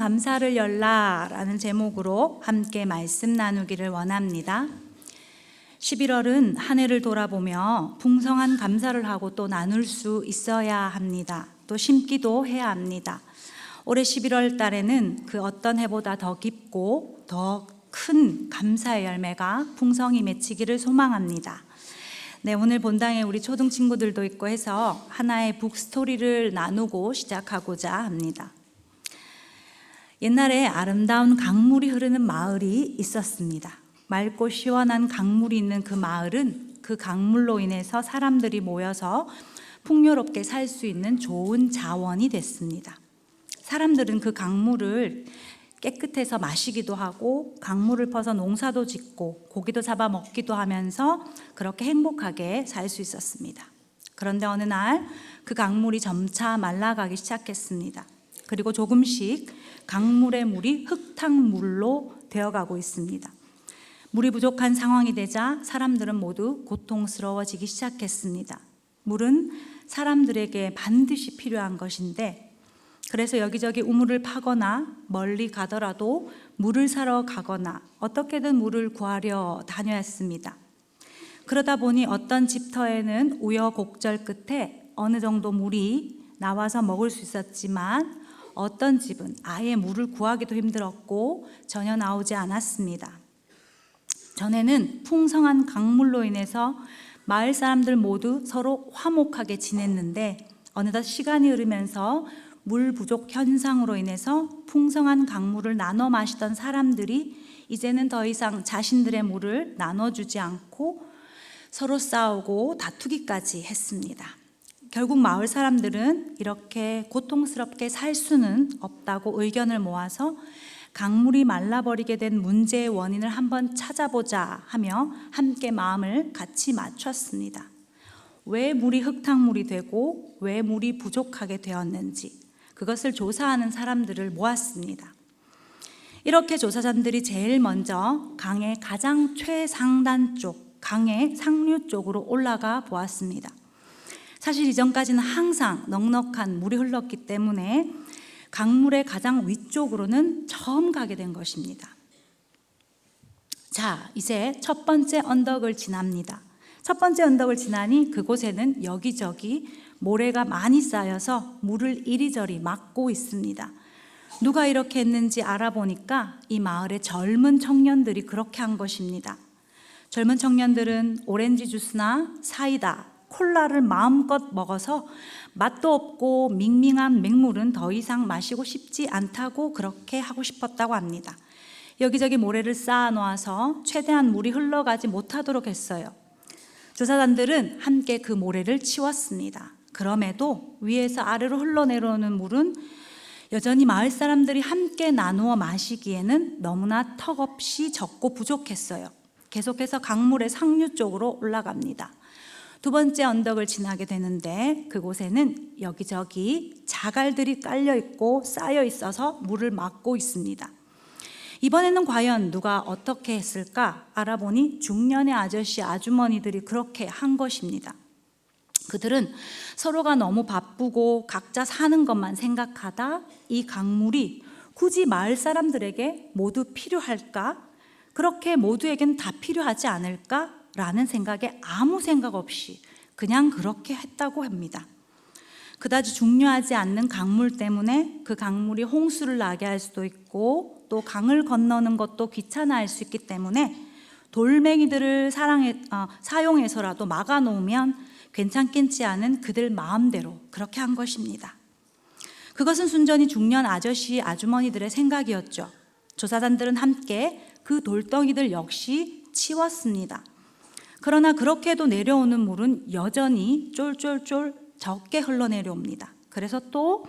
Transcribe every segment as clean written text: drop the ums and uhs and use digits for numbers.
감사를 열라라는 제목으로 함께 말씀 나누기를 원합니다. 11월은 한 해를 돌아보며 풍성한 감사를 하고 또 나눌 수 있어야 합니다. 또 심기도 해야 합니다. 올해 11월 달에는 그 어떤 해보다 더 깊고 더 큰 감사의 열매가 풍성히 맺히기를 소망합니다. 네, 오늘 본당에 우리 초등 친구들도 있고 해서 하나의 북스토리를 나누고 시작하고자 합니다. 옛날에 아름다운 강물이 흐르는 마을이 있었습니다. 맑고 시원한 강물이 있는 그 마을은 그 강물로 인해서 사람들이 모여서 풍요롭게 살 수 있는 좋은 자원이 됐습니다. 사람들은 그 강물을 깨끗해서 마시기도 하고 강물을 퍼서 농사도 짓고 고기도 잡아 먹기도 하면서 그렇게 행복하게 살 수 있었습니다. 그런데 어느 날 그 강물이 점차 말라가기 시작했습니다. 그리고 조금씩 강물의 물이 흙탕물로 되어가고 있습니다. 물이 부족한 상황이 되자 사람들은 모두 고통스러워지기 시작했습니다. 물은 사람들에게 반드시 필요한 것인데, 그래서 여기저기 우물을 파거나 멀리 가더라도 물을 사러 가거나 어떻게든 물을 구하려 다녀야 했습니다. 그러다 보니 어떤 집터에는 우여곡절 끝에 어느 정도 물이 나와서 먹을 수 있었지만 어떤 집은 아예 물을 구하기도 힘들었고 전혀 나오지 않았습니다. 전에는 풍성한 강물로 인해서 마을 사람들 모두 서로 화목하게 지냈는데 어느덧 시간이 흐르면서 물 부족 현상으로 인해서 풍성한 강물을 나눠 마시던 사람들이 이제는 더 이상 자신들의 물을 나눠주지 않고 서로 싸우고 다투기까지 했습니다. 결국 마을 사람들은 이렇게 고통스럽게 살 수는 없다고 의견을 모아서 강물이 말라버리게 된 문제의 원인을 한번 찾아보자 하며 함께 마음을 같이 맞췄습니다. 왜 물이 흙탕물이 되고 왜 물이 부족하게 되었는지 그것을 조사하는 사람들을 모았습니다. 이렇게 조사자들이 제일 먼저 강의 가장 최상단 쪽, 강의 상류 쪽으로 올라가 보았습니다. 사실 이전까지는 항상 넉넉한 물이 흘렀기 때문에 강물의 가장 위쪽으로는 처음 가게 된 것입니다. 자, 이제 첫 번째 언덕을 지납니다. 첫 번째 언덕을 지나니 그곳에는 여기저기 모래가 많이 쌓여서 물을 이리저리 막고 있습니다. 누가 이렇게 했는지 알아보니까 이 마을의 젊은 청년들이 그렇게 한 것입니다. 젊은 청년들은 오렌지 주스나 사이다, 콜라를 마음껏 먹어서 맛도 없고 밍밍한 맹물은 더 이상 마시고 싶지 않다고 그렇게 하고 싶었다고 합니다. 여기저기 모래를 쌓아 놓아서 최대한 물이 흘러가지 못하도록 했어요. 조사단들은 함께 그 모래를 치웠습니다. 그럼에도 위에서 아래로 흘러내려오는 물은 여전히 마을 사람들이 함께 나누어 마시기에는 너무나 턱없이 적고 부족했어요. 계속해서 강물의 상류 쪽으로 올라갑니다. 두 번째 언덕을 지나게 되는데 그곳에는 여기저기 자갈들이 깔려 있고 쌓여 있어서 물을 막고 있습니다. 이번에는 과연 누가 어떻게 했을까 알아보니 중년의 아저씨, 아주머니들이 그렇게 한 것입니다. 그들은 서로가 너무 바쁘고 각자 사는 것만 생각하다 이 강물이 굳이 마을 사람들에게 모두 필요할까? 그렇게 모두에겐 다 필요하지 않을까? 라는 생각에 아무 생각 없이 그냥 그렇게 했다고 합니다. 그다지 중요하지 않는 강물 때문에 그 강물이 홍수를 나게 할 수도 있고 또 강을 건너는 것도 귀찮아할 수 있기 때문에 돌멩이들을 사용해서라도 막아놓으면 괜찮겠지 않은 그들 마음대로 그렇게 한 것입니다. 그것은 순전히 중년 아저씨, 아주머니들의 생각이었죠. 조사단들은 함께 그 돌덩이들 역시 치웠습니다. 그러나 그렇게 해도 내려오는 물은 여전히 쫄쫄쫄 적게 흘러내려옵니다. 그래서 또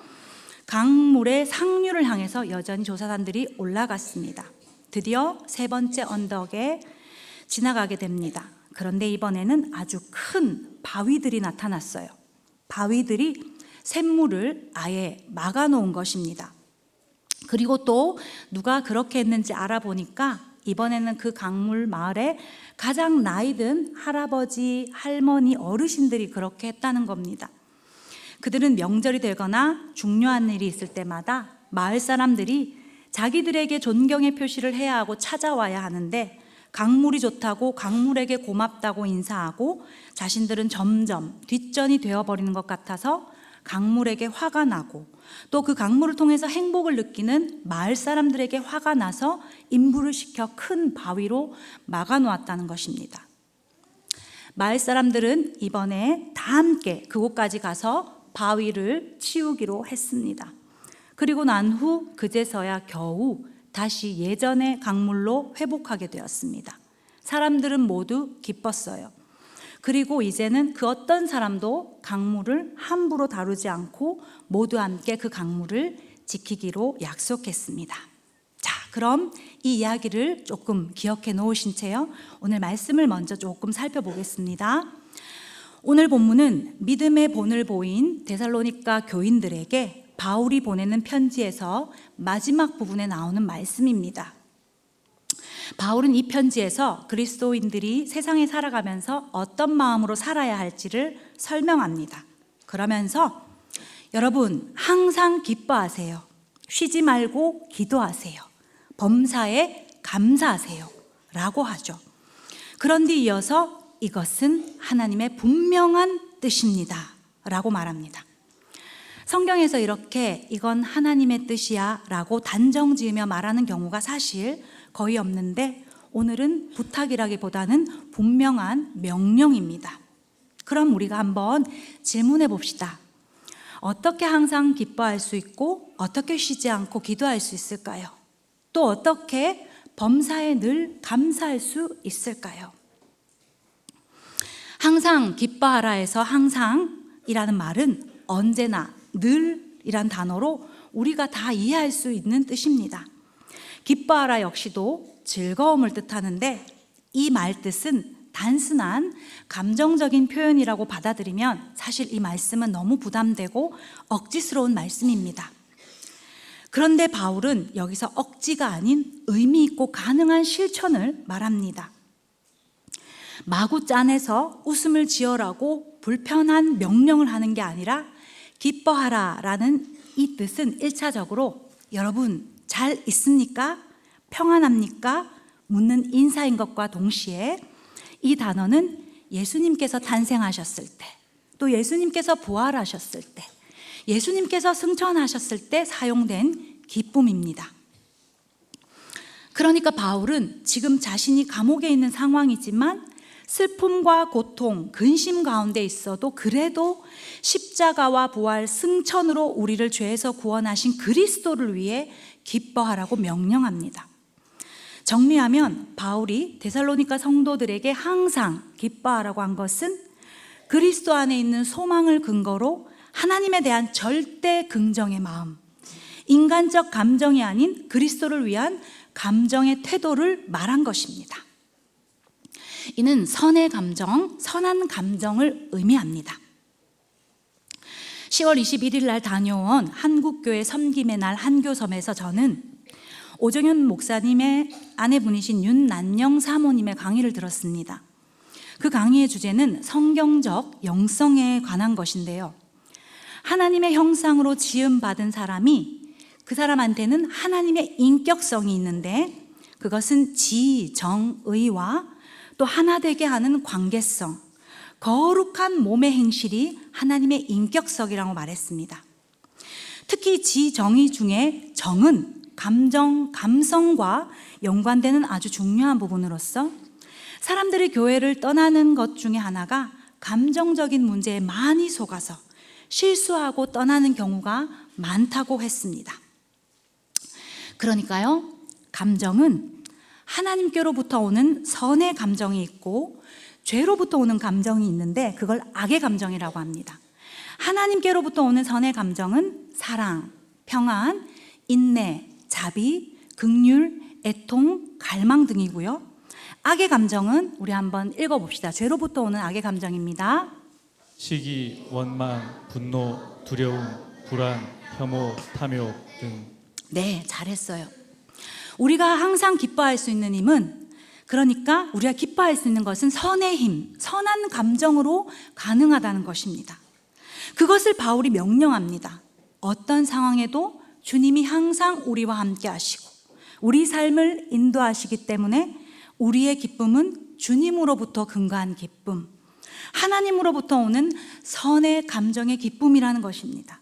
강물의 상류를 향해서 여전히 조사단들이 올라갔습니다. 드디어 세 번째 언덕에 지나가게 됩니다. 그런데 이번에는 아주 큰 바위들이 나타났어요. 바위들이 샘물을 아예 막아놓은 것입니다. 그리고 또 누가 그렇게 했는지 알아보니까 이번에는 그 강물 마을에 가장 나이 든 할아버지, 할머니, 어르신들이 그렇게 했다는 겁니다. 그들은 명절이 되거나 중요한 일이 있을 때마다 마을 사람들이 자기들에게 존경의 표시를 해야 하고 찾아와야 하는데 강물이 좋다고 강물에게 고맙다고 인사하고 자신들은 점점 뒷전이 되어버리는 것 같아서 강물에게 화가 나고 또 그 강물을 통해서 행복을 느끼는 마을 사람들에게 화가 나서 인부를 시켜 큰 바위로 막아놓았다는 것입니다. 마을 사람들은 이번에 다 함께 그곳까지 가서 바위를 치우기로 했습니다. 그리고 난 후 그제서야 겨우 다시 예전의 강물로 회복하게 되었습니다. 사람들은 모두 기뻤어요. 그리고 이제는 그 어떤 사람도 강물을 함부로 다루지 않고 모두 함께 그 강물을 지키기로 약속했습니다. 자, 그럼 이 이야기를 조금 기억해 놓으신 채요, 오늘 말씀을 먼저 조금 살펴보겠습니다. 오늘 본문은 믿음의 본을 보인 데살로니가 교인들에게 바울이 보내는 편지에서 마지막 부분에 나오는 말씀입니다. 바울은 이 편지에서 그리스도인들이 세상에 살아가면서 어떤 마음으로 살아야 할지를 설명합니다. 그러면서 여러분 항상 기뻐하세요. 쉬지 말고 기도하세요. 범사에 감사하세요 라고 하죠. 그런데 이어서 이것은 하나님의 분명한 뜻입니다 라고 말합니다. 성경에서 이렇게 이건 하나님의 뜻이야 라고 단정 지으며 말하는 경우가 사실 거의 없는데 오늘은 부탁이라기보다는 분명한 명령입니다. 그럼 우리가 한번 질문해 봅시다. 어떻게 항상 기뻐할 수 있고 어떻게 쉬지 않고 기도할 수 있을까요? 또 어떻게 범사에 늘 감사할 수 있을까요? 항상 기뻐하라 해서 항상이라는 말은 언제나 늘이란 단어로 우리가 다 이해할 수 있는 뜻입니다. 기뻐하라 역시도 즐거움을 뜻하는데 이 말 뜻은 단순한 감정적인 표현이라고 받아들이면 사실 이 말씀은 너무 부담되고 억지스러운 말씀입니다. 그런데 바울은 여기서 억지가 아닌 의미 있고 가능한 실천을 말합니다. 마구 짠해서 웃음을 지어라고 불편한 명령을 하는 게 아니라 기뻐하라 라는 이 뜻은 1차적으로 여러분 잘 있습니까? 평안합니까? 묻는 인사인 것과 동시에 이 단어는 예수님께서 탄생하셨을 때, 또 예수님께서 부활하셨을 때, 예수님께서 승천하셨을 때 사용된 기쁨입니다. 그러니까 바울은 지금 자신이 감옥에 있는 상황이지만 슬픔과 고통, 근심 가운데 있어도 그래도 십자가와 부활, 승천으로 우리를 죄에서 구원하신 그리스도를 위해 기뻐하라고 명령합니다. 정리하면 바울이 데살로니가 성도들에게 항상 기뻐하라고 한 것은 그리스도 안에 있는 소망을 근거로 하나님에 대한 절대 긍정의 마음, 인간적 감정이 아닌 그리스도를 위한 감정의 태도를 말한 것입니다. 이는 선의 감정, 선한 감정을 의미합니다. 10월 21일 날 다녀온 한국교회 섬김의 날 한교섬에서 저는 오정현 목사님의 아내분이신 윤난영 사모님의 강의를 들었습니다. 그 강의의 주제는 성경적 영성에 관한 것인데요. 하나님의 형상으로 지음받은 사람이 그 사람한테는 하나님의 인격성이 있는데 그것은 지, 정, 의와 또 하나 되게 하는 관계성, 거룩한 몸의 행실이 하나님의 인격성이라고 말했습니다. 특히 지, 정의 중에 정은 감정, 감성과 연관되는 아주 중요한 부분으로서 사람들이 교회를 떠나는 것 중에 하나가 감정적인 문제에 많이 속아서 실수하고 떠나는 경우가 많다고 했습니다. 그러니까요, 감정은 하나님께로부터 오는 선의 감정이 있고 죄로부터 오는 감정이 있는데 그걸 악의 감정이라고 합니다. 하나님께로부터 오는 선의 감정은 사랑, 평안, 인내, 자비, 긍휼, 애통, 갈망 등이고요. 악의 감정은 우리 한번 읽어봅시다. 죄로부터 오는 악의 감정입니다. 시기, 원망, 분노, 두려움, 불안, 혐오, 탐욕 등. 네, 잘했어요. 우리가 항상 기뻐할 수 있는 힘은, 그러니까 우리가 기뻐할 수 있는 것은 선의 힘, 선한 감정으로 가능하다는 것입니다. 그것을 바울이 명령합니다. 어떤 상황에도 주님이 항상 우리와 함께 하시고 우리 삶을 인도하시기 때문에 우리의 기쁨은 주님으로부터 근거한 기쁨, 하나님으로부터 오는 선의 감정의 기쁨이라는 것입니다.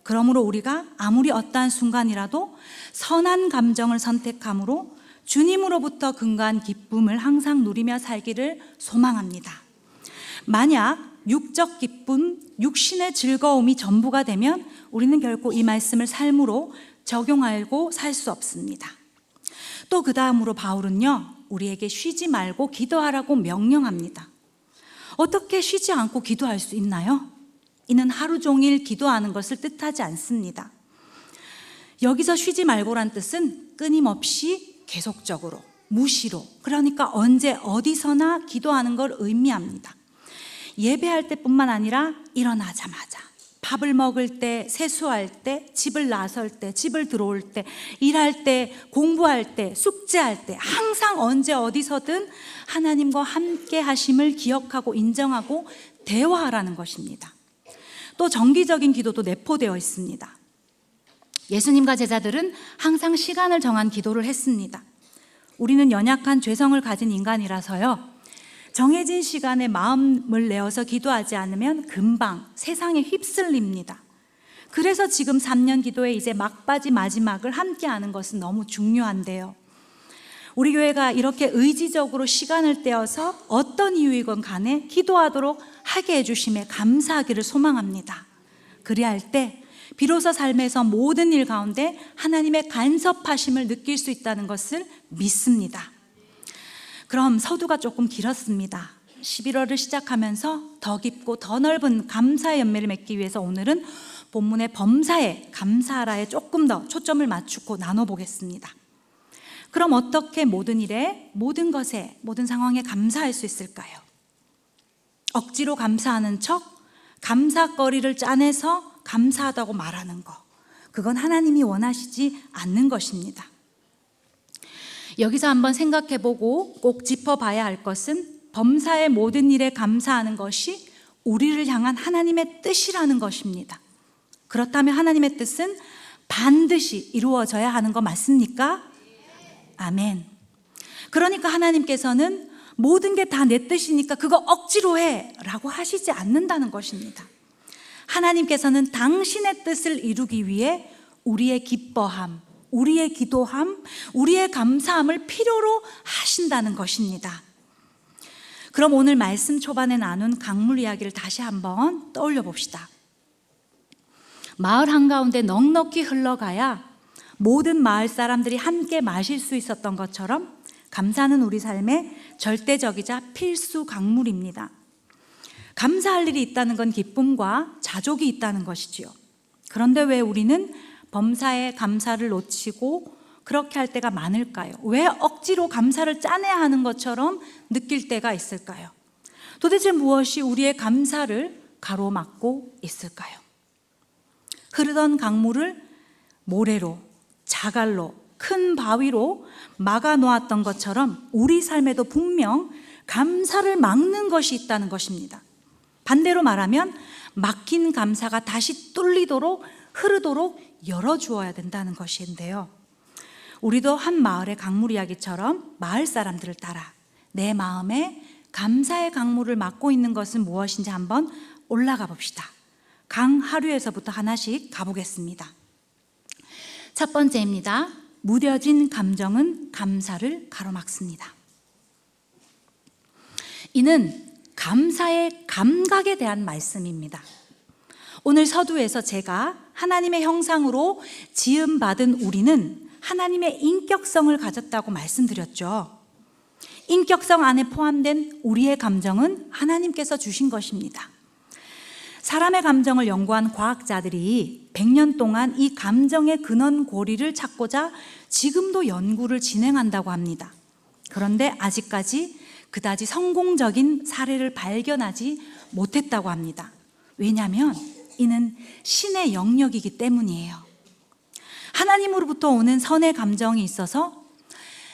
그러므로 우리가 아무리 어떠한 순간이라도 선한 감정을 선택함으로 주님으로부터 근거한 기쁨을 항상 누리며 살기를 소망합니다. 만약 육적 기쁨, 육신의 즐거움이 전부가 되면 우리는 결코 이 말씀을 삶으로 적용하고 살 수 없습니다. 또 그 다음으로 바울은요, 우리에게 쉬지 말고 기도하라고 명령합니다. 어떻게 쉬지 않고 기도할 수 있나요? 이는 하루 종일 기도하는 것을 뜻하지 않습니다. 여기서 쉬지 말고란 뜻은 끊임없이 계속적으로, 무시로, 그러니까 언제 어디서나 기도하는 걸 의미합니다. 예배할 때뿐만 아니라 일어나자마자, 밥을 먹을 때, 세수할 때, 집을 나설 때, 집을 들어올 때, 일할 때, 공부할 때, 숙제할 때, 항상 언제 어디서든 하나님과 함께 하심을 기억하고 인정하고 대화하라는 것입니다. 또 정기적인 기도도 내포되어 있습니다. 예수님과 제자들은 항상 시간을 정한 기도를 했습니다. 우리는 연약한 죄성을 가진 인간이라서요, 정해진 시간에 마음을 내어서 기도하지 않으면 금방 세상에 휩쓸립니다. 그래서 지금 3년 기도에 이제 막바지 마지막을 함께 하는 것은 너무 중요한데요, 우리 교회가 이렇게 의지적으로 시간을 떼어서 어떤 이유이건 간에 기도하도록 하게 해주심에 감사하기를 소망합니다. 그리할 때 비로소 삶에서 모든 일 가운데 하나님의 간섭하심을 느낄 수 있다는 것을 믿습니다. 그럼 서두가 조금 길었습니다. 11월을 시작하면서 더 깊고 더 넓은 감사의 열매를 맺기 위해서 오늘은 본문의 범사에, 감사하라에 조금 더 초점을 맞추고 나눠보겠습니다. 그럼 어떻게 모든 일에, 모든 것에, 모든 상황에 감사할 수 있을까요? 억지로 감사하는 척, 감사거리를 짜내서 감사하다고 말하는 거, 그건 하나님이 원하시지 않는 것입니다. 여기서 한번 생각해보고 꼭 짚어봐야 할 것은 범사의 모든 일에 감사하는 것이 우리를 향한 하나님의 뜻이라는 것입니다. 그렇다면 하나님의 뜻은 반드시 이루어져야 하는 거 맞습니까? 아멘. 그러니까 하나님께서는 모든 게 다 내 뜻이니까 그거 억지로 해 라고 하시지 않는다는 것입니다. 하나님께서는 당신의 뜻을 이루기 위해 우리의 기뻐함, 우리의 기도함, 우리의 감사함을 필요로 하신다는 것입니다. 그럼 오늘 말씀 초반에 나눈 강물 이야기를 다시 한번 떠올려 봅시다. 마을 한가운데 넉넉히 흘러가야 모든 마을 사람들이 함께 마실 수 있었던 것처럼 감사는 우리 삶의 절대적이자 필수 강물입니다. 감사할 일이 있다는 건 기쁨과 자족이 있다는 것이지요. 그런데 왜 우리는 범사에 감사를 놓치고 그렇게 할 때가 많을까요? 왜 억지로 감사를 짜내야 하는 것처럼 느낄 때가 있을까요? 도대체 무엇이 우리의 감사를 가로막고 있을까요? 흐르던 강물을 모래로, 자갈로, 큰 바위로 막아 놓았던 것처럼 우리 삶에도 분명 감사를 막는 것이 있다는 것입니다. 반대로 말하면 막힌 감사가 다시 뚫리도록, 흐르도록 열어주어야 된다는 것인데요, 우리도 한 마을의 강물 이야기처럼 마을 사람들을 따라 내 마음에 감사의 강물을 막고 있는 것은 무엇인지 한번 올라가 봅시다. 강 하류에서부터 하나씩 가보겠습니다. 첫 번째입니다. 무뎌진 감정은 감사를 가로막습니다. 이는 감사의 감각에 대한 말씀입니다. 오늘 서두에서 제가 하나님의 형상으로 지음받은 우리는 하나님의 인격성을 가졌다고 말씀드렸죠. 인격성 안에 포함된 우리의 감정은 하나님께서 주신 것입니다. 사람의 감정을 연구한 과학자들이 100년 동안 이 감정의 근원 고리를 찾고자 지금도 연구를 진행한다고 합니다. 그런데 아직까지 그다지 성공적인 사례를 발견하지 못했다고 합니다. 왜냐하면 이는 신의 영역이기 때문이에요. 하나님으로부터 오는 선의 감정이 있어서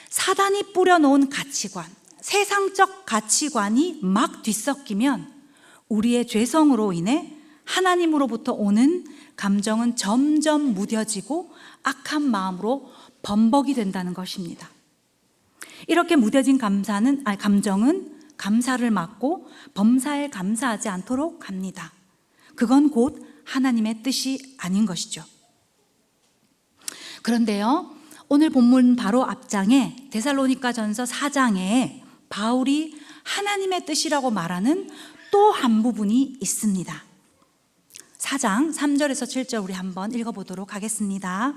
사단이 뿌려놓은 가치관, 세상적 가치관이 막 뒤섞이면 우리의 죄성으로 인해 하나님으로부터 오는 감정은 점점 무뎌지고 악한 마음으로 범벅이 된다는 것입니다. 이렇게 무뎌진 감정은 감사를 막고 범사에 감사하지 않도록 합니다. 그건 곧 하나님의 뜻이 아닌 것이죠. 그런데요, 오늘 본문 바로 앞장에 데살로니가전서 4장에 바울이 하나님의 뜻이라고 말하는 또 한 부분이 있습니다. 4장 3절에서 7절 우리 한번 읽어보도록 하겠습니다.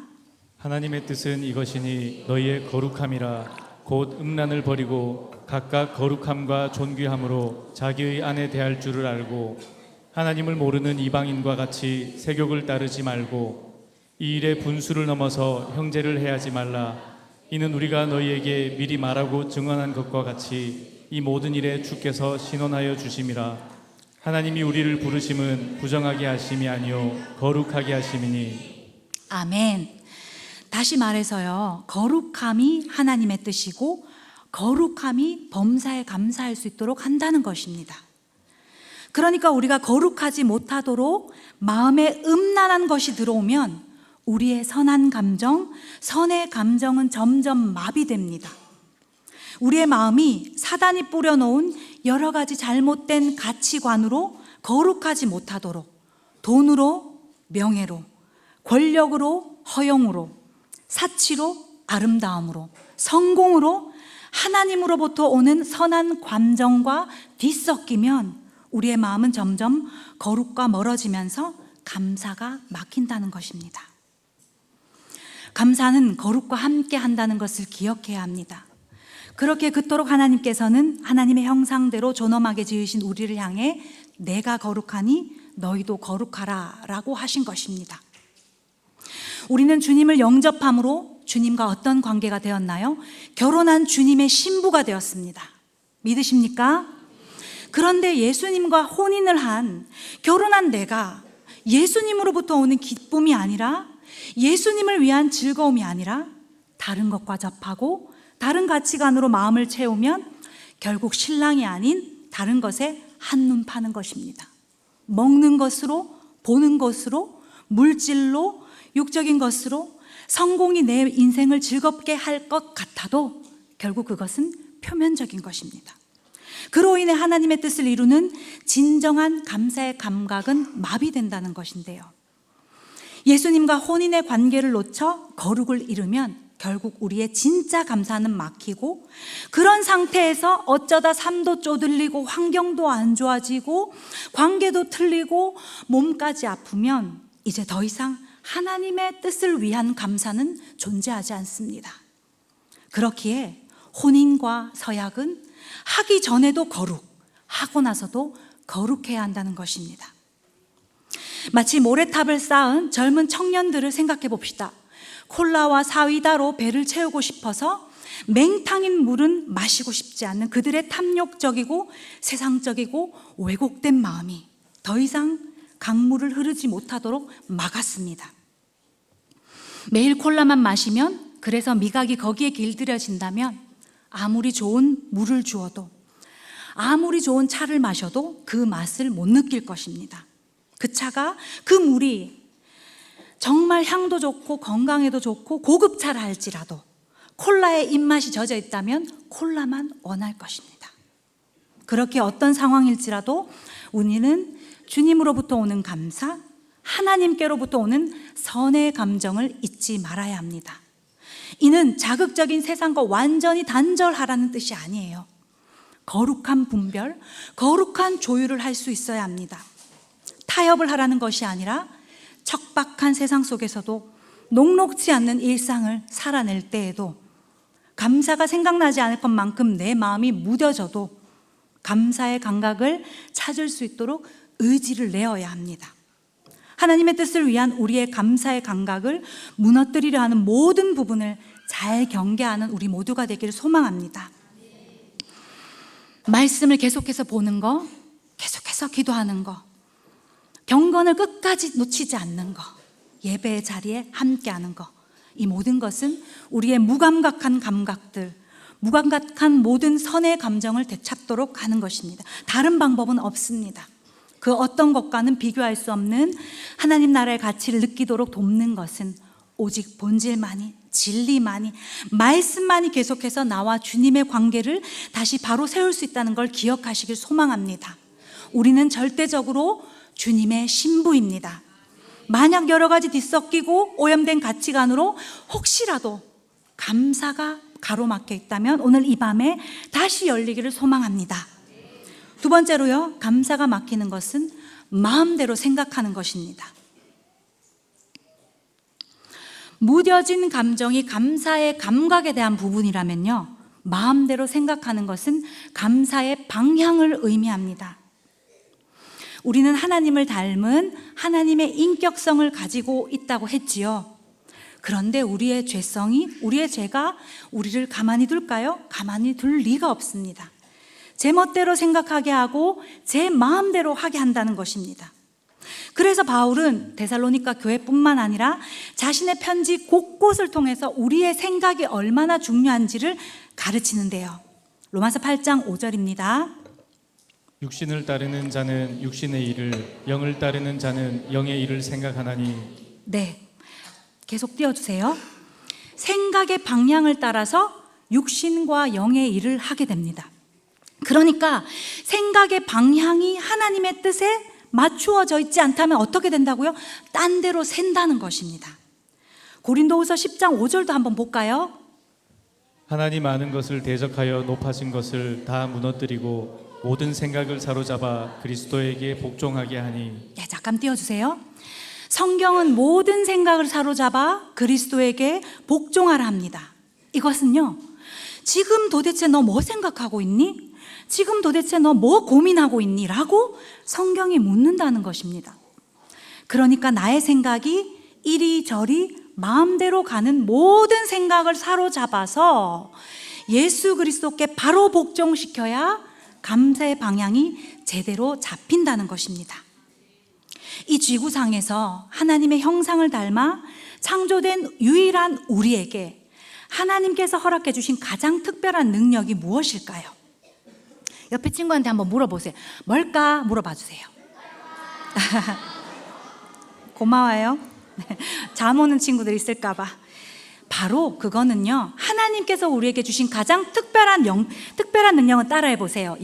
하나님의 뜻은 이것이니 너희의 거룩함이라 곧 음란을 버리고 각각 거룩함과 존귀함으로 자기의 아내 대할 줄을 알고 하나님을 모르는 이방인과 같이 세욕을 따르지 말고 이 일에 분수를 넘어서 형제를 해하지 말라. 이는 우리가 너희에게 미리 말하고 증언한 것과 같이 이 모든 일에 주께서 신원하여 주심이라. 하나님이 우리를 부르심은 부정하게 하심이 아니요 거룩하게 하심이니. 아멘. 다시 말해서요, 거룩함이 하나님의 뜻이고 거룩함이 범사에 감사할 수 있도록 한다는 것입니다. 그러니까 우리가 거룩하지 못하도록 마음에 음란한 것이 들어오면 우리의 선한 감정, 선의 감정은 점점 마비됩니다. 우리의 마음이 사단이 뿌려놓은 여러 가지 잘못된 가치관으로 거룩하지 못하도록 돈으로, 명예로, 권력으로, 허용으로, 사치로, 아름다움으로, 성공으로 하나님으로부터 오는 선한 감정과 뒤섞이면 우리의 마음은 점점 거룩과 멀어지면서 감사가 막힌다는 것입니다. 감사는 거룩과 함께 한다는 것을 기억해야 합니다. 그렇게 그토록 하나님께서는 하나님의 형상대로 존엄하게 지으신 우리를 향해 내가 거룩하니 너희도 거룩하라 라고 하신 것입니다. 우리는 주님을 영접함으로 주님과 어떤 관계가 되었나요? 결혼한 주님의 신부가 되었습니다. 믿으십니까? 그런데 예수님과 혼인을 한 결혼한 내가 예수님으로부터 오는 기쁨이 아니라 예수님을 위한 즐거움이 아니라 다른 것과 접하고 다른 가치관으로 마음을 채우면 결국 신랑이 아닌 다른 것에 한눈 파는 것입니다. 먹는 것으로, 보는 것으로, 물질로, 육적인 것으로 성공이 내 인생을 즐겁게 할 것 같아도 결국 그것은 표면적인 것입니다. 그로 인해 하나님의 뜻을 이루는 진정한 감사의 감각은 마비된다는 것인데요. 예수님과 혼인의 관계를 놓쳐 거룩을 잃으면 결국 우리의 진짜 감사는 막히고 그런 상태에서 어쩌다 삶도 쪼들리고 환경도 안 좋아지고 관계도 틀리고 몸까지 아프면 이제 더 이상 하나님의 뜻을 위한 감사는 존재하지 않습니다. 그렇기에 혼인과 서약은 하기 전에도 거룩, 하고 나서도 거룩해야 한다는 것입니다. 마치 모래탑을 쌓은 젊은 청년들을 생각해 봅시다. 콜라와 사이다로 배를 채우고 싶어서 맹탕인 물은 마시고 싶지 않는 그들의 탐욕적이고 세상적이고 왜곡된 마음이 더 이상 강물을 흐르지 못하도록 막았습니다. 매일 콜라만 마시면, 그래서 미각이 거기에 길들여진다면 아무리 좋은 물을 주어도, 아무리 좋은 차를 마셔도 그 맛을 못 느낄 것입니다. 그 차가, 그 물이 정말 향도 좋고 건강에도 좋고 고급차라 할지라도 콜라에 입맛이 젖어 있다면 콜라만 원할 것입니다. 그렇게 어떤 상황일지라도 우리는 주님으로부터 오는 감사, 하나님께로부터 오는 선의 감정을 잊지 말아야 합니다. 이는 자극적인 세상과 완전히 단절하라는 뜻이 아니에요. 거룩한 분별, 거룩한 조율을 할 수 있어야 합니다. 타협을 하라는 것이 아니라 척박한 세상 속에서도 녹록지 않는 일상을 살아낼 때에도 감사가 생각나지 않을 것만큼 내 마음이 무뎌져도 감사의 감각을 찾을 수 있도록 의지를 내어야 합니다. 하나님의 뜻을 위한 우리의 감사의 감각을 무너뜨리려 하는 모든 부분을 잘 경계하는 우리 모두가 되기를 소망합니다. 말씀을 계속해서 보는 거, 계속해서 기도하는 거, 경건을 끝까지 놓치지 않는 거, 예배의 자리에 함께하는 거, 이 모든 것은 우리의 무감각한 감각들, 무감각한 모든 선의 감정을 되찾도록 하는 것입니다. 다른 방법은 없습니다. 그 어떤 것과는 비교할 수 없는 하나님 나라의 가치를 느끼도록 돕는 것은 오직 본질만이 진리만이, 말씀만이 계속해서 나와 주님의 관계를 다시 바로 세울 수 있다는 걸 기억하시길 소망합니다. 우리는 절대적으로 주님의 신부입니다. 만약 여러 가지 뒤섞이고 오염된 가치관으로 혹시라도 감사가 가로막혀 있다면 오늘 이 밤에 다시 열리기를 소망합니다. 두 번째로요, 감사가 막히는 것은 마음대로 생각하는 것입니다. 무뎌진 감정이 감사의 감각에 대한 부분이라면요, 마음대로 생각하는 것은 감사의 방향을 의미합니다. 우리는 하나님을 닮은 하나님의 인격성을 가지고 있다고 했지요. 그런데 우리의 죄성이, 우리의 죄가 우리를 가만히 둘까요? 가만히 둘 리가 없습니다. 제 멋대로 생각하게 하고 제 마음대로 하게 한다는 것입니다. 그래서 바울은 데살로니가 교회뿐만 아니라 자신의 편지 곳곳을 통해서 우리의 생각이 얼마나 중요한지를 가르치는데요. 로마서 8장 5절입니다. 육신을 따르는 자는 육신의 일을, 영을 따르는 자는 영의 일을 생각하나니. 네, 계속 띄워주세요. 생각의 방향을 따라서 육신과 영의 일을 하게 됩니다. 그러니까 생각의 방향이 하나님의 뜻에 맞추어져 있지 않다면 어떻게 된다고요? 딴 데로 샌다는 것입니다. 고린도후서 10장 5절도 한번 볼까요? 하나님 아는 것을 대적하여 높아진 것을 다 무너뜨리고 모든 생각을 사로잡아 그리스도에게 복종하게 하니. 네, 잠깐 띄워주세요. 성경은 모든 생각을 사로잡아 그리스도에게 복종하라 합니다. 이것은요, 지금 도대체 너 뭐 생각하고 있니? 지금 도대체 너 뭐 고민하고 있니? 라고 성경이 묻는다는 것입니다. 그러니까 나의 생각이 이리저리 마음대로 가는 모든 생각을 사로잡아서 예수 그리스도께 바로 복종시켜야 감사의 방향이 제대로 잡힌다는 것입니다. 이 지구상에서 하나님의 형상을 닮아 창조된 유일한 우리에게 하나님께서 허락해 주신 가장 특별한 능력이 무엇일까요? 옆에 친구한테 한번 물어보세요. 뭘까? 물어봐 주세요. 고마워요. 잠 오는 친구들 있을까 봐. 바로 그거는요, 하나님께서 우리에게 주신 가장 특별한 능력은 따라해 보세요.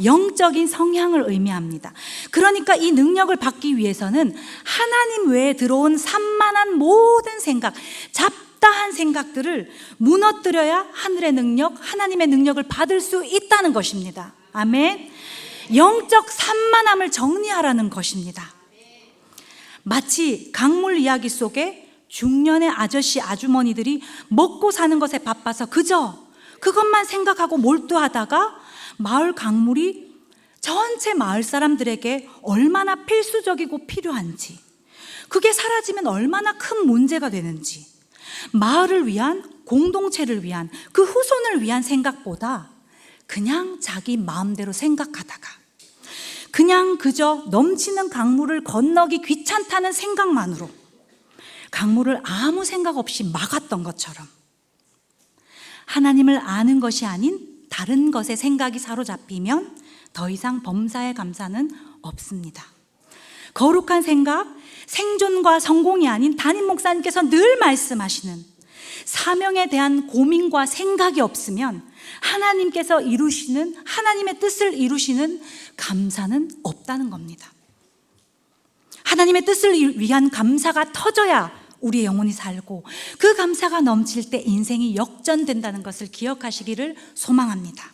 영적인 성향을 의미합니다. 그러니까 이 능력을 받기 위해서는 하나님 외에 들어온 산만한 모든 생각, 잡다한 생각들을 무너뜨려야 하늘의 능력, 하나님의 능력을 받을 수 있다는 것입니다. 아멘. 영적 산만함을 정리하라는 것입니다. 마치 강물 이야기 속에 중년의 아저씨 아주머니들이 먹고 사는 것에 바빠서 그저 그것만 생각하고 몰두하다가 마을 강물이 전체 마을 사람들에게 얼마나 필수적이고 필요한지, 그게 사라지면 얼마나 큰 문제가 되는지, 마을을 위한, 공동체를 위한, 그 후손을 위한 생각보다 그냥 자기 마음대로 생각하다가 그냥 그저 넘치는 강물을 건너기 귀찮다는 생각만으로 강물을 아무 생각 없이 막았던 것처럼 하나님을 아는 것이 아닌 다른 것에 생각이 사로잡히면 더 이상 범사의 감사는 없습니다. 거룩한 생각, 생존과 성공이 아닌 담임 목사님께서 늘 말씀하시는 사명에 대한 고민과 생각이 없으면 하나님께서 이루시는, 하나님의 뜻을 이루시는 감사는 없다는 겁니다. 하나님의 뜻을 위한 감사가 터져야 우리의 영혼이 살고, 그 감사가 넘칠 때 인생이 역전된다는 것을 기억하시기를 소망합니다.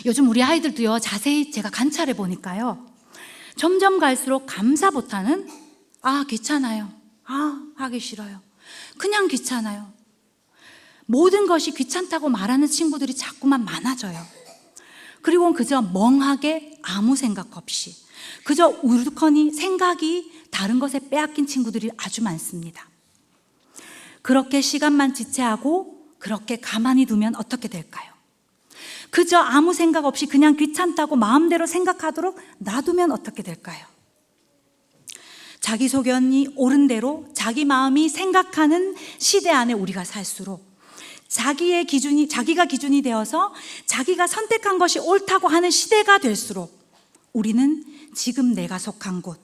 요즘 우리 아이들도요, 자세히 제가 관찰해 보니까요, 점점 갈수록 감사보다는 귀찮아요, 하기 싫어요, 그냥 귀찮아요, 모든 것이 귀찮다고 말하는 친구들이 자꾸만 많아져요. 그리고 그저 멍하게 아무 생각 없이 그저 우두커니 생각이 다른 것에 빼앗긴 친구들이 아주 많습니다. 그렇게 시간만 지체하고 그렇게 가만히 두면 어떻게 될까요? 그저 아무 생각 없이 그냥 귀찮다고 마음대로 생각하도록 놔두면 어떻게 될까요? 자기 소견이 옳은 대로 자기 마음이 생각하는 시대 안에 우리가 살수록, 자기가 기준이 되어서 자기가 선택한 것이 옳다고 하는 시대가 될수록 우리는 지금 내가 속한 곳,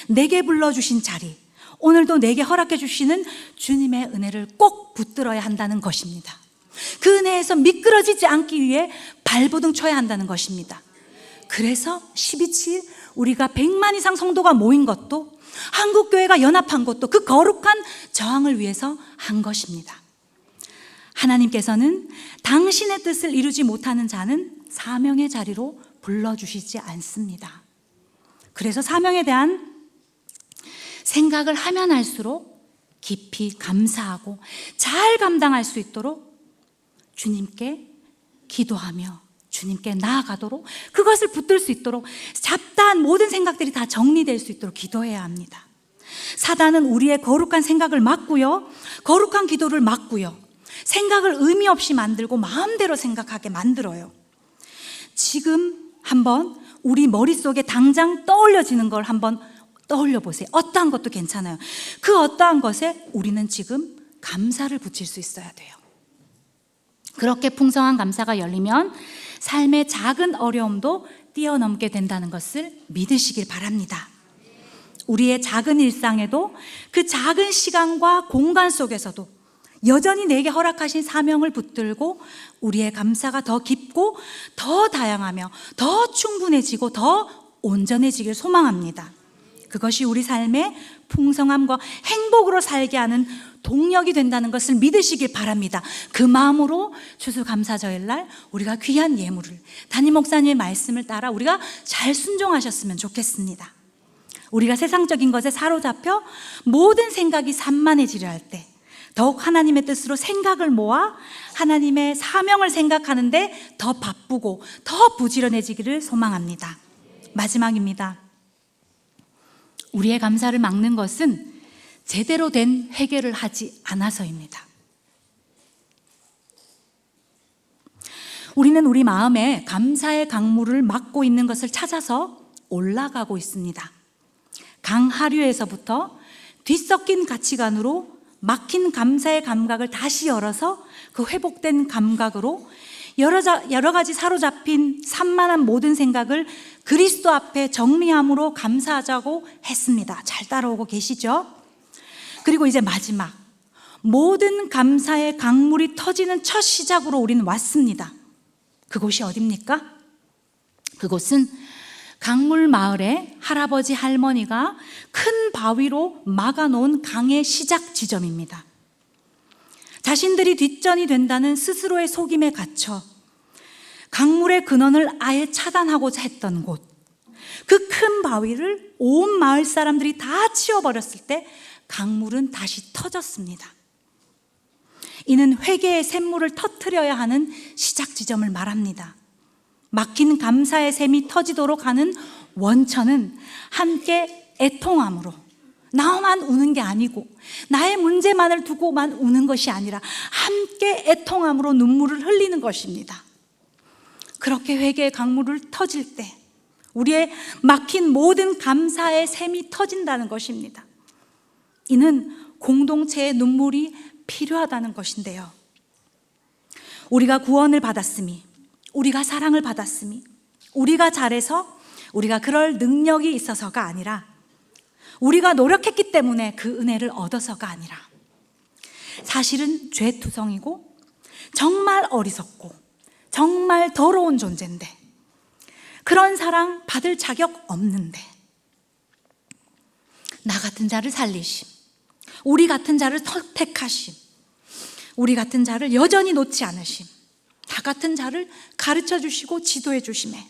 내게 불러주신 자리, 오늘도 내게 허락해 주시는 주님의 은혜를 꼭 붙들어야 한다는 것입니다. 그 은혜에서 미끄러지지 않기 위해 발버둥 쳐야 한다는 것입니다. 그래서 12.7 우리가 100만 이상 성도가 모인 것도, 한국교회가 연합한 것도 그 거룩한 저항을 위해서 한 것입니다. 하나님께서는 당신의 뜻을 이루지 못하는 자는 사명의 자리로 불러주시지 않습니다. 그래서 사명에 대한 생각을 하면 할수록 깊이 감사하고 잘 감당할 수 있도록 주님께 기도하며 주님께 나아가도록, 그것을 붙들 수 있도록, 잡다한 모든 생각들이 다 정리될 수 있도록 기도해야 합니다. 사단은 우리의 거룩한 생각을 막고요, 거룩한 기도를 막고요, 생각을 의미 없이 만들고 마음대로 생각하게 만들어요. 지금 한번 우리 머릿속에 당장 떠올려지는 걸 한번 떠올려 보세요. 어떠한 것도 괜찮아요. 그 어떠한 것에 우리는 지금 감사를 붙일 수 있어야 돼요. 그렇게 풍성한 감사가 열리면 삶의 작은 어려움도 뛰어넘게 된다는 것을 믿으시길 바랍니다. 우리의 작은 일상에도, 그 작은 시간과 공간 속에서도 여전히 내게 허락하신 사명을 붙들고 우리의 감사가 더 깊고 더 다양하며 더 충분해지고 더 온전해지길 소망합니다. 그것이 우리 삶의 풍성함과 행복으로 살게 하는 동력이 된다는 것을 믿으시길 바랍니다. 그 마음으로 추수감사절날 우리가 귀한 예물을, 담임 목사님의 말씀을 따라 우리가 잘 순종하셨으면 좋겠습니다. 우리가 세상적인 것에 사로잡혀 모든 생각이 산만해지려 할 때 더욱 하나님의 뜻으로 생각을 모아 하나님의 사명을 생각하는데 더 바쁘고 더 부지런해지기를 소망합니다. 마지막입니다. 우리의 감사를 막는 것은 제대로 된 회개를 하지 않아서입니다. 우리는 우리 마음에 감사의 강물을 막고 있는 것을 찾아서 올라가고 있습니다. 강하류에서부터 뒤섞인 가치관으로 막힌 감사의 감각을 다시 열어서 그 회복된 감각으로 여러 가지 사로잡힌 산만한 모든 생각을 그리스도 앞에 정리함으로 감사하자고 했습니다. 잘 따라오고 계시죠? 그리고 이제 마지막, 모든 감사의 강물이 터지는 첫 시작으로 우리는 왔습니다. 그곳이 어디입니까? 그곳은 강물 마을에 할아버지 할머니가 큰 바위로 막아놓은 강의 시작 지점입니다. 자신들이 뒷전이 된다는 스스로의 속임에 갇혀 강물의 근원을 아예 차단하고자 했던 곳, 그 큰 바위를 온 마을 사람들이 다 치워버렸을 때 강물은 다시 터졌습니다. 이는 회개의 샘물을 터뜨려야 하는 시작 지점을 말합니다. 막힌 감사의 샘이 터지도록 하는 원천은 함께 애통함으로, 나만 우는 게 아니고 나의 문제만을 두고만 우는 것이 아니라 함께 애통함으로 눈물을 흘리는 것입니다. 그렇게 회개의 강물을 터질 때 우리의 막힌 모든 감사의 샘이 터진다는 것입니다. 이는 공동체의 눈물이 필요하다는 것인데요. 우리가 구원을 받았으니, 우리가 사랑을 받았으니, 우리가 잘해서, 우리가 그럴 능력이 있어서가 아니라, 우리가 노력했기 때문에 그 은혜를 얻어서가 아니라, 사실은 죄투성이고 정말 어리석고 정말 더러운 존재인데, 그런 사랑 받을 자격 없는데 나 같은 자를 살리심, 우리 같은 자를 택하심, 우리 같은 자를 여전히 놓지 않으심, 나 같은 자를 가르쳐 주시고 지도해 주심에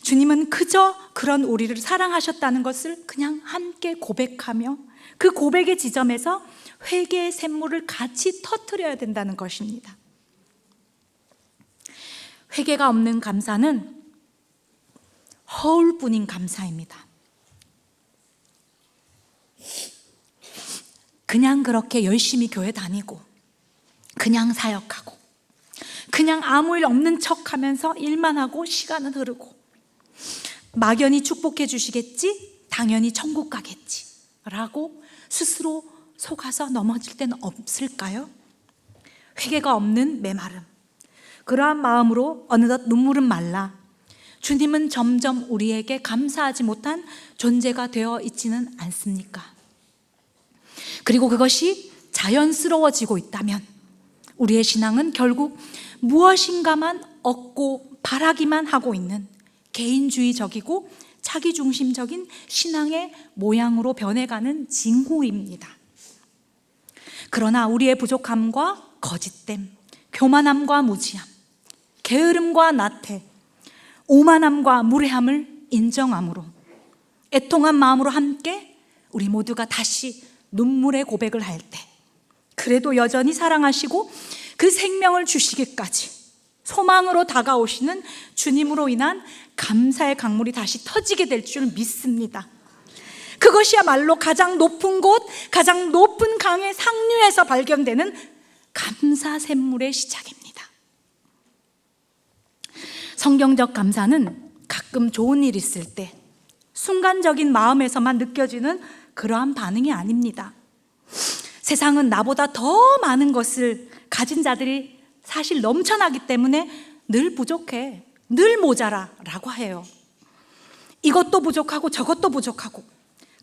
주님은 그저 그런 우리를 사랑하셨다는 것을 그냥 함께 고백하며 그 고백의 지점에서 회개의 샘물을 같이 터뜨려야 된다는 것입니다. 회개가 없는 감사는 허울뿐인 감사입니다. 그냥 그렇게 열심히 교회 다니고 그냥 사역하고 그냥 아무 일 없는 척하면서 일만 하고 시간은 흐르고 막연히 축복해 주시겠지? 당연히 천국 가겠지 라고 스스로 속아서 넘어질 때는 없을까요? 회개가 없는 메마름, 그러한 마음으로 어느덧 눈물은 말라 주님은 점점 우리에게 감사하지 못한 존재가 되어 있지는 않습니까? 그리고 그것이 자연스러워지고 있다면 우리의 신앙은 결국 무엇인가만 얻고 바라기만 하고 있는 개인주의적이고 자기중심적인 신앙의 모양으로 변해가는 징후입니다. 그러나 우리의 부족함과 거짓됨, 교만함과 무지함, 게으름과 나태, 오만함과 무례함을 인정함으로 애통한 마음으로 함께 우리 모두가 다시 눈물의 고백을 할 때, 그래도 여전히 사랑하시고 그 생명을 주시기까지 소망으로 다가오시는 주님으로 인한 감사의 강물이 다시 터지게 될 줄 믿습니다. 그것이야말로 가장 높은 곳, 가장 높은 강의 상류에서 발견되는 감사 샘물의 시작입니다. 성경적 감사는 가끔 좋은 일 있을 때 순간적인 마음에서만 느껴지는 그러한 반응이 아닙니다. 세상은 나보다 더 많은 것을 가진 자들이 사실 넘쳐나기 때문에 늘 부족해, 늘 모자라 라고 해요. 이것도 부족하고 저것도 부족하고,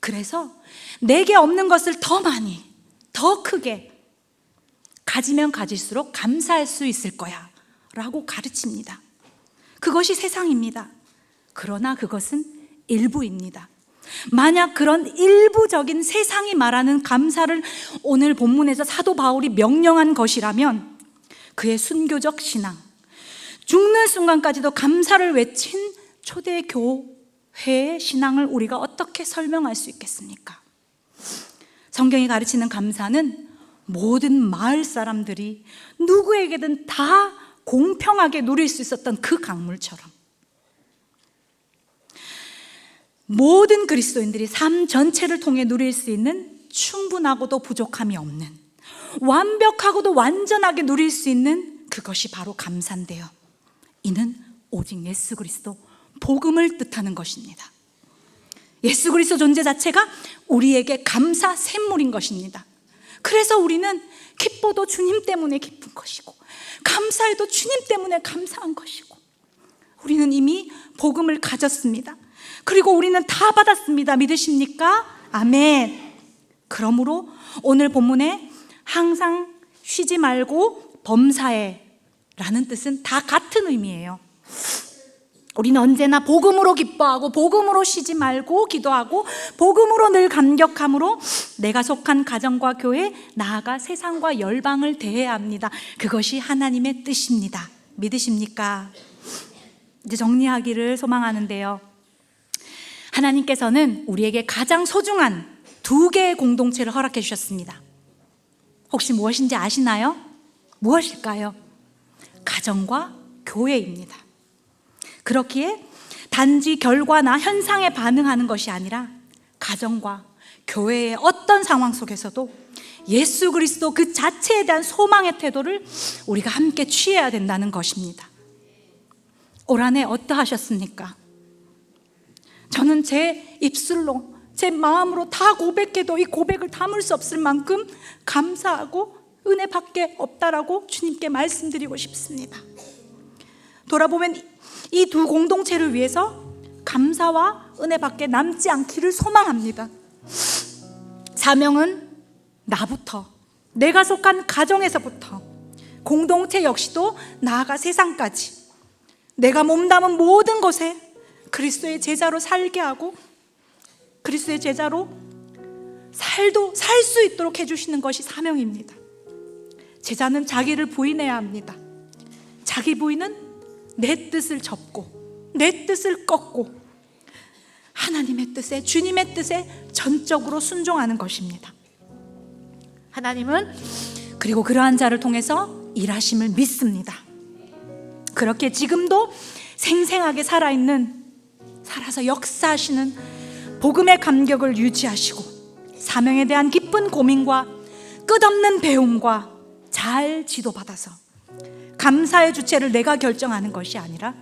그래서 내게 없는 것을 더 많이, 더 크게 가지면 가질수록 감사할 수 있을 거야 라고 가르칩니다. 그것이 세상입니다. 그러나 그것은 일부입니다. 만약 그런 일부적인 세상이 말하는 감사를 오늘 본문에서 사도 바울이 명령한 것이라면 그의 순교적 신앙, 죽는 순간까지도 감사를 외친 초대교회의 신앙을 우리가 어떻게 설명할 수 있겠습니까? 성경이 가르치는 감사는 모든 마을 사람들이 누구에게든 다 공평하게 누릴 수 있었던 그 강물처럼 모든 그리스도인들이 삶 전체를 통해 누릴 수 있는 충분하고도 부족함이 없는, 완벽하고도 완전하게 누릴 수 있는 그것이 바로 감사인데요, 이는 오직 예수 그리스도 복음을 뜻하는 것입니다. 예수 그리스도 존재 자체가 우리에게 감사 샘물인 것입니다. 그래서 우리는 기뻐도 주님 때문에 기쁜 것이고 감사해도 주님 때문에 감사한 것이고, 우리는 이미 복음을 가졌습니다. 그리고 우리는 다 받았습니다. 믿으십니까? 아멘. 그러므로 오늘 본문에 항상 쉬지 말고 범사에 라는 뜻은 다 같은 의미예요. 우리는 언제나 복음으로 기뻐하고 복음으로 쉬지 말고 기도하고 복음으로 늘 감격함으로 내가 속한 가정과 교회, 나아가 세상과 열방을 대해야 합니다. 그것이 하나님의 뜻입니다. 믿으십니까? 이제 정리하기를 소망하는데요, 하나님께서는 우리에게 가장 소중한 두 개의 공동체를 허락해 주셨습니다. 혹시 무엇인지 아시나요? 무엇일까요? 가정과 교회입니다. 그렇기에 단지 결과나 현상에 반응하는 것이 아니라 가정과 교회의 어떤 상황 속에서도 예수 그리스도 그 자체에 대한 소망의 태도를 우리가 함께 취해야 된다는 것입니다. 올 한 해 어떠하셨습니까? 저는 제 입술로, 제 마음으로 다 고백해도 이 고백을 담을 수 없을 만큼 감사하고 은혜밖에 없다라고 주님께 말씀드리고 싶습니다. 돌아보면 이 두 공동체를 위해서 감사와 은혜밖에 남지 않기를 소망합니다. 사명은 나부터, 내가 속한 가정에서부터, 공동체 역시도 나아가 세상까지 내가 몸담은 모든 곳에 그리스도의 제자로 살게 하고 그리스도의 제자로 살 수 있도록 해주시는 것이 사명입니다. 제자는 자기를 부인해야 합니다. 자기 부인은 내 뜻을 접고 내 뜻을 꺾고 하나님의 뜻에, 주님의 뜻에 전적으로 순종하는 것입니다. 하나님은 그리고 그러한 자를 통해서 일하심을 믿습니다. 그렇게 지금도 생생하게 살아서 역사하시는 복음의 감격을 유지하시고 사명에 대한 깊은 고민과 끝없는 배움과 잘 지도받아서 감사의 주체를 내가 결정하는 것이 아니라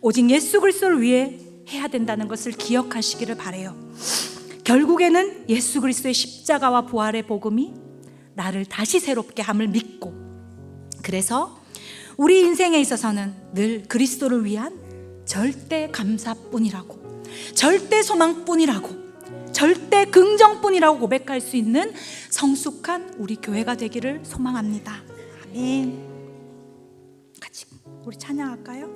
오직 예수 그리스도를 위해 해야 된다는 것을 기억하시기를 바라요. 결국에는 예수 그리스도의 십자가와 부활의 복음이 나를 다시 새롭게 함을 믿고, 그래서 우리 인생에 있어서는 늘 그리스도를 위한 절대 감사뿐이라고, 절대 소망뿐이라고, 절대 긍정뿐이라고 고백할 수 있는 성숙한 우리 교회가 되기를 소망합니다. 아멘. 같이 우리 찬양할까요?